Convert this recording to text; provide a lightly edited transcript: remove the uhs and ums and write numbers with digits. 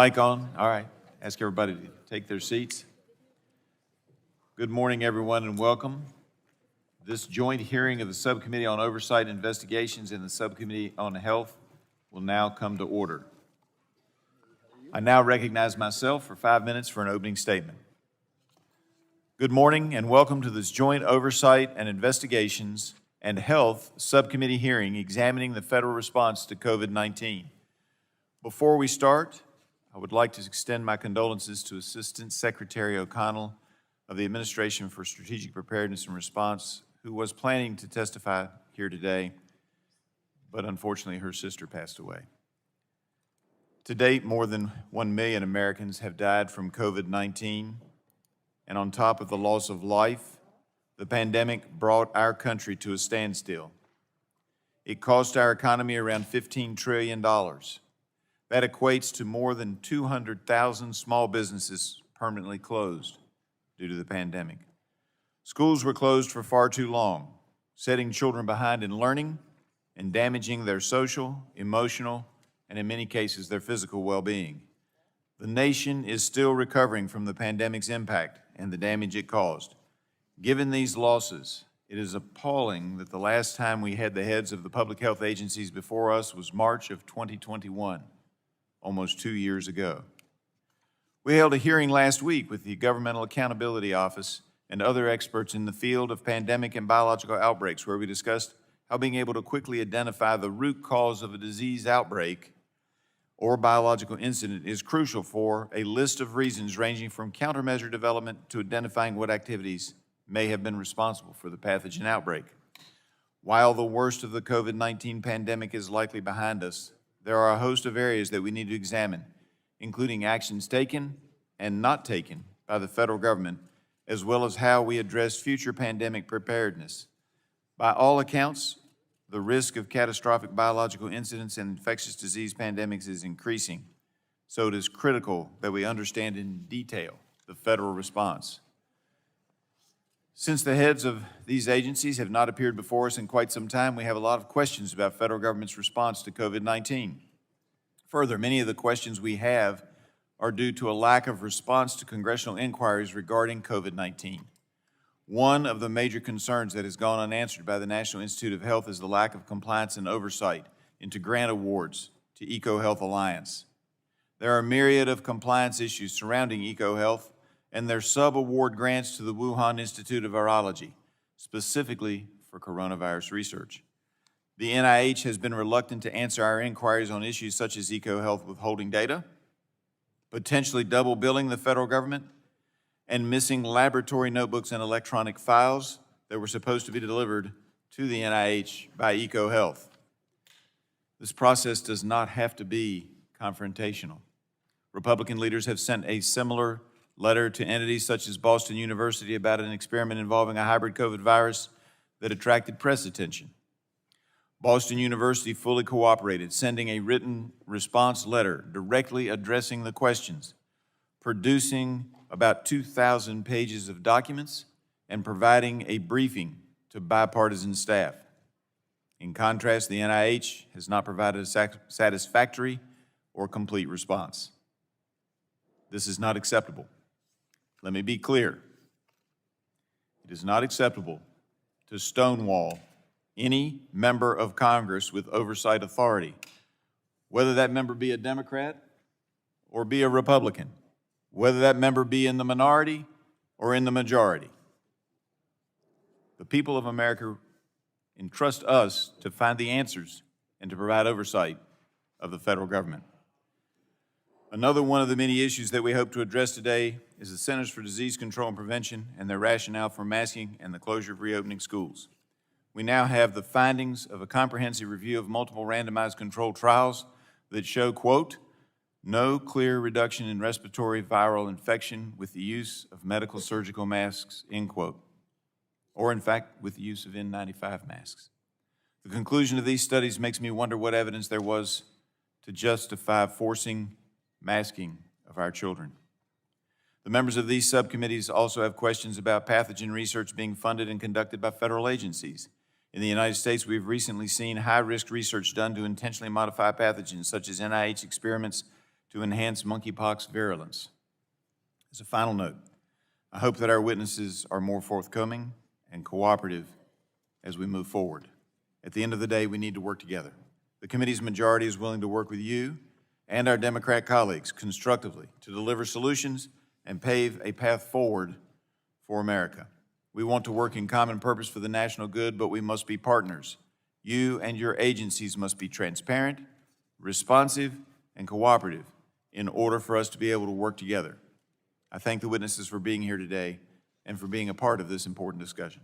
Mic on? All right. Ask everybody to take their seats. Good morning, everyone, and welcome. This joint hearing of the Subcommittee on Oversight and Investigations and the Subcommittee on Health will now come to order. I now recognize myself for 5 minutes for an opening statement. Good morning and welcome to this joint Oversight and Investigations and Health Subcommittee hearing examining the federal response to COVID-19. Before we start, I would like to extend my condolences to Assistant Secretary O'Connell of the Administration for Strategic Preparedness and Response, who was planning to testify here today, but unfortunately her sister passed away. To date, more than 1 million Americans have died from COVID-19, and on top of the loss of life, the pandemic brought our country to a standstill. It cost our economy around $15 trillion. That equates to more than 200,000 small businesses permanently closed due to the pandemic. Schools were closed for far too long, setting children behind in learning and damaging their social, emotional, and in many cases, their physical well-being. The nation is still recovering from the pandemic's impact and the damage it caused. Given these losses, it is appalling that the last time we had the heads of the public health agencies before us was March of 2021. Almost 2 years ago. We held a hearing last week with the Governmental Accountability Office and other experts in the field of pandemic and biological outbreaks, where we discussed how being able to quickly identify the root cause of a disease outbreak or biological incident is crucial for a list of reasons ranging from countermeasure development to identifying what activities may have been responsible for the pathogen outbreak. While the worst of the COVID-19 pandemic is likely behind us, there are a host of areas that we need to examine, including actions taken and not taken by the federal government, as well as how we address future pandemic preparedness. By all accounts, the risk of catastrophic biological incidents and infectious disease pandemics is increasing, so it is critical that we understand in detail the federal response. Since the heads of these agencies have not appeared before us in quite some time, we have a lot of questions about federal government's response to COVID-19. Further, many of the questions we have are due to a lack of response to congressional inquiries regarding COVID-19. One of the major concerns that has gone unanswered by the National Institute of Health is the lack of compliance and oversight into grant awards to EcoHealth Alliance. There are a myriad of compliance issues surrounding EcoHealth and their sub-award grants to the Wuhan Institute of Virology, specifically for coronavirus research. The NIH has been reluctant to answer our inquiries on issues such as EcoHealth withholding data, potentially double billing the federal government, and missing laboratory notebooks and electronic files that were supposed to be delivered to the NIH by EcoHealth. This process does not have to be confrontational. Republican leaders have sent a similar letter to entities such as Boston University about an experiment involving a hybrid COVID virus that attracted press attention. Boston University fully cooperated, sending a written response letter directly addressing the questions, producing about 2,000 pages of documents, and providing a briefing to bipartisan staff. In contrast, the NIH has not provided a satisfactory or complete response. This is not acceptable. Let me be clear. It is not acceptable to stonewall any member of Congress with oversight authority, whether that member be a Democrat or be a Republican, whether that member be in the minority or in the majority. The people of America entrust us to find the answers and to provide oversight of the federal government. Another one of the many issues that we hope to address today is the Centers for Disease Control and Prevention and their rationale for masking and the closure of reopening schools. We now have the findings of a comprehensive review of multiple randomized controlled trials that show, quote, no clear reduction in respiratory viral infection with the use of medical surgical masks, end quote, or in fact, with the use of N95 masks. The conclusion of these studies makes me wonder what evidence there was to justify forcing masking of our children. The members of these subcommittees also have questions about pathogen research being funded and conducted by federal agencies. In the United States, we've recently seen high-risk research done to intentionally modify pathogens, such as NIH experiments to enhance monkeypox virulence. As a final note, I hope that our witnesses are more forthcoming and cooperative as we move forward. At the end of the day, we need to work together. The committee's majority is willing to work with you and our Democrat colleagues constructively to deliver solutions and pave a path forward for America. We want to work in common purpose for the national good, but we must be partners. You and your agencies must be transparent, responsive, and cooperative in order for us to be able to work together. I thank the witnesses for being here today and for being a part of this important discussion.